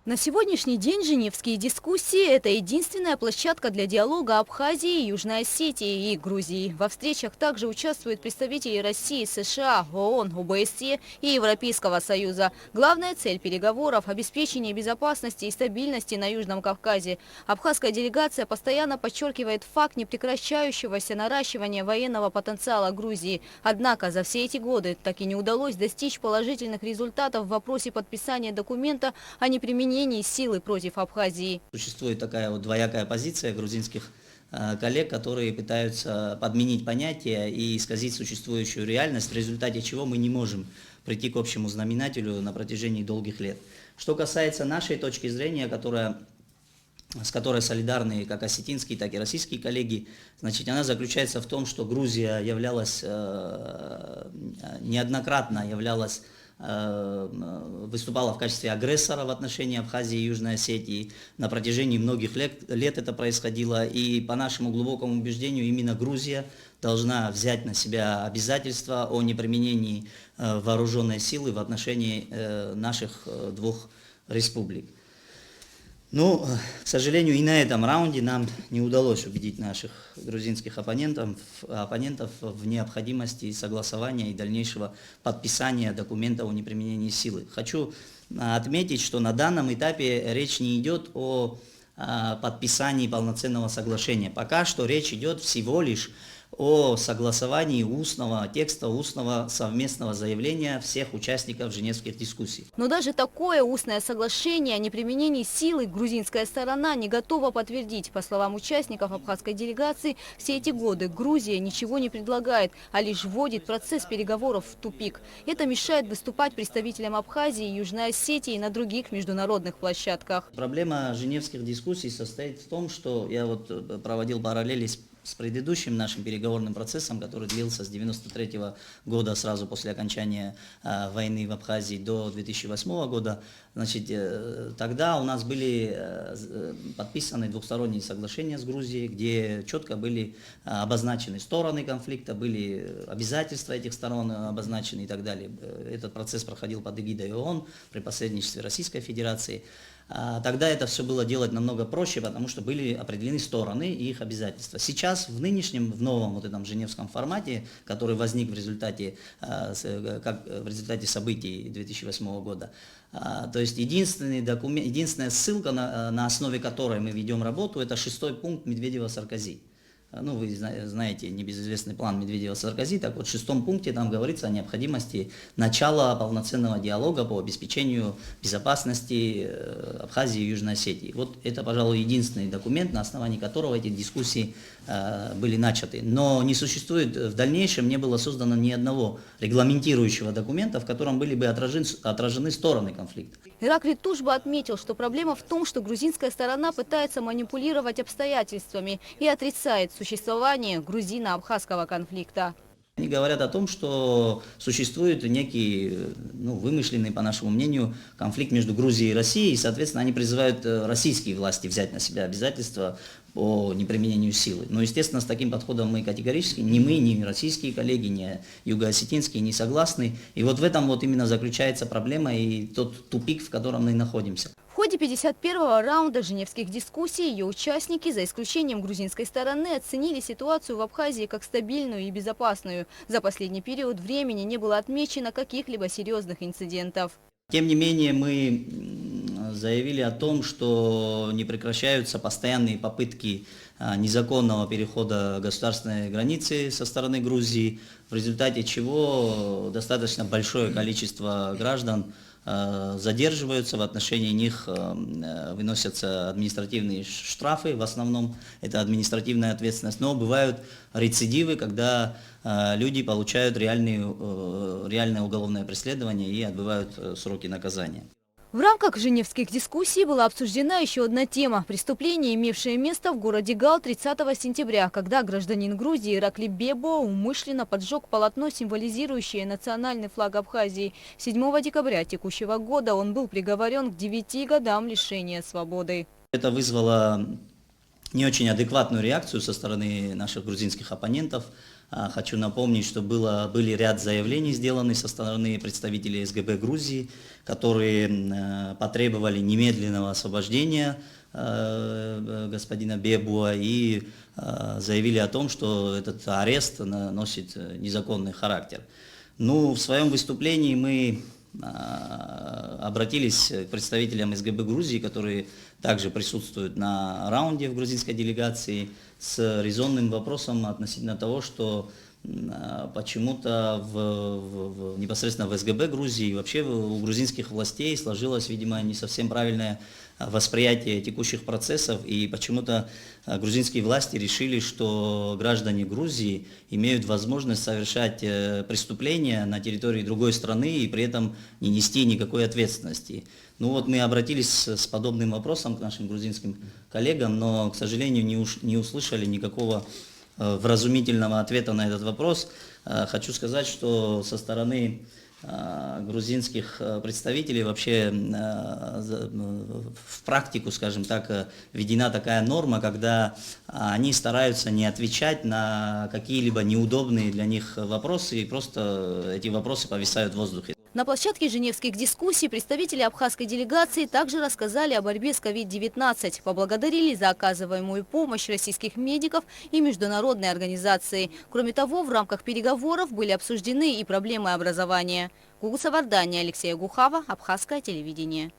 На сегодняшний день женевские дискуссии – это единственная площадка для диалога Абхазии, Южной Осетии и Грузии. Во встречах также участвуют представители России, США, ООН, ОБСЕ и Европейского Союза. Главная цель переговоров – обеспечение безопасности и стабильности на Южном Кавказе. Абхазская делегация постоянно подчеркивает факт непрекращающегося наращивания военного потенциала Грузии. Однако за все эти годы так и не удалось достичь положительных результатов в вопросе подписания документа о неприменении силы против Абхазии. Существует такая вот двоякая позиция грузинских коллег, которые пытаются подменить понятия и исказить существующую реальность, в результате чего мы не можем прийти к общему знаменателю на протяжении долгих лет. Что касается нашей точки зрения, с которой солидарны как осетинские, так и российские коллеги, значит, она заключается в том, что Грузия неоднократно выступала в качестве агрессора в отношении Абхазии и Южной Осетии. На протяжении многих лет это происходило, и по нашему глубокому убеждению именно Грузия должна взять на себя обязательства о неприменении вооруженной силы в отношении наших двух республик. Но, к сожалению, и на этом раунде нам не удалось убедить наших грузинских оппонентов в необходимости согласования и дальнейшего подписания документа о неприменении силы. Хочу отметить, что на данном этапе речь не идет о подписании полноценного соглашения. Пока что речь идет всего лишь о согласовании устного совместного заявления всех участников женевских дискуссий. Но даже такое устное соглашение о неприменении силы грузинская сторона не готова подтвердить. По словам участников абхазской делегации, все эти годы Грузия ничего не предлагает, а лишь вводит процесс переговоров в тупик. Это мешает выступать представителям Абхазии и Южной Осетии на других международных площадках. Проблема женевских дискуссий состоит в том, что я проводил параллели с предыдущим нашим переговорным процессом, который длился с 1993 года, сразу после окончания войны в Абхазии, до 2008 года. Значит, тогда у нас были подписаны двухсторонние соглашения с Грузией, где четко были обозначены стороны конфликта, были обязательства этих сторон обозначены и так далее. Этот процесс проходил под эгидой ООН при посредничестве Российской Федерации. Тогда это все было делать намного проще, потому что были определены стороны и их обязательства. Сейчас в новом вот этом женевском формате, который возник в результате событий 2008 года, то есть единственная ссылка, на основе которой мы ведем работу, это 6-й пункт Медведева-Саркози. Ну, вы знаете небезызвестный план Медведева-Саркози, так вот в 6-м пункте там говорится о необходимости начала полноценного диалога по обеспечению безопасности Абхазии и Южной Осетии. Вот это, пожалуй, единственный документ, на основании которого эти дискуссии были начаты. Но не существует, в дальнейшем не было создано ни одного регламентирующего документа, в котором были бы отражены стороны конфликта. Ираклий Тушба отметил, что проблема в том, что грузинская сторона пытается манипулировать обстоятельствами и отрицает существование грузино-абхазского конфликта. Они говорят о том, что существует некий, вымышленный, по нашему мнению, конфликт между Грузией и Россией, и, соответственно, они призывают российские власти взять на себя обязательства по неприменению силы. Но, естественно, с таким подходом мы категорически, ни мы, ни российские коллеги, ни юго-осетинские не согласны. И вот в этом вот именно заключается проблема и тот тупик, в котором мы находимся. В ходе 51-го раунда женевских дискуссий ее участники, за исключением грузинской стороны, оценили ситуацию в Абхазии как стабильную и безопасную. За последний период времени не было отмечено каких-либо серьезных инцидентов. Тем не менее, мы заявили о том, что не прекращаются постоянные попытки незаконного перехода государственной границы со стороны Грузии, в результате чего достаточно большое количество граждан задерживаются, в отношении них выносятся административные штрафы, в основном это административная ответственность, но бывают рецидивы, когда люди получают реальное уголовное преследование и отбывают сроки наказания. В рамках женевских дискуссий была обсуждена еще одна тема – преступление, имевшее место в городе Гал 30 сентября, когда гражданин Грузии Ираклий Бебо умышленно поджег полотно, символизирующее национальный флаг Абхазии. 7 декабря текущего года он был приговорен к 9 годам лишения свободы. Это вызвало не очень адекватную реакцию со стороны наших грузинских оппонентов. Хочу напомнить, что были ряд заявлений сделаны со стороны представителей СГБ Грузии, которые потребовали немедленного освобождения господина Бебуа и заявили о том, что этот арест носит незаконный характер. Ну, в своем выступлении мы обратились к представителям СГБ Грузии, которые также присутствуют на раунде в грузинской делегации, с резонным вопросом относительно того, что почему-то непосредственно в СГБ Грузии и вообще у грузинских властей сложилось, видимо, не совсем правильное восприятие текущих процессов, и почему-то грузинские власти решили, что граждане Грузии имеют возможность совершать преступления на территории другой страны и при этом не нести никакой ответственности. Ну вот мы обратились с подобным вопросом к нашим грузинским коллегам, но, к сожалению, не услышали никакого вразумительного ответа на этот вопрос. Хочу сказать, что со стороны грузинских представителей вообще в практику, скажем так, введена такая норма, когда они стараются не отвечать на какие-либо неудобные для них вопросы, и просто эти вопросы повисают в воздухе. На площадке женевских дискуссий представители абхазской делегации также рассказали о борьбе с COVID-19, поблагодарили за оказываемую помощь российских медиков и международной организации. Кроме того, в рамках переговоров были обсуждены и проблемы образования. Гугу Савардания, Алексея Гухава, Абхазское телевидение.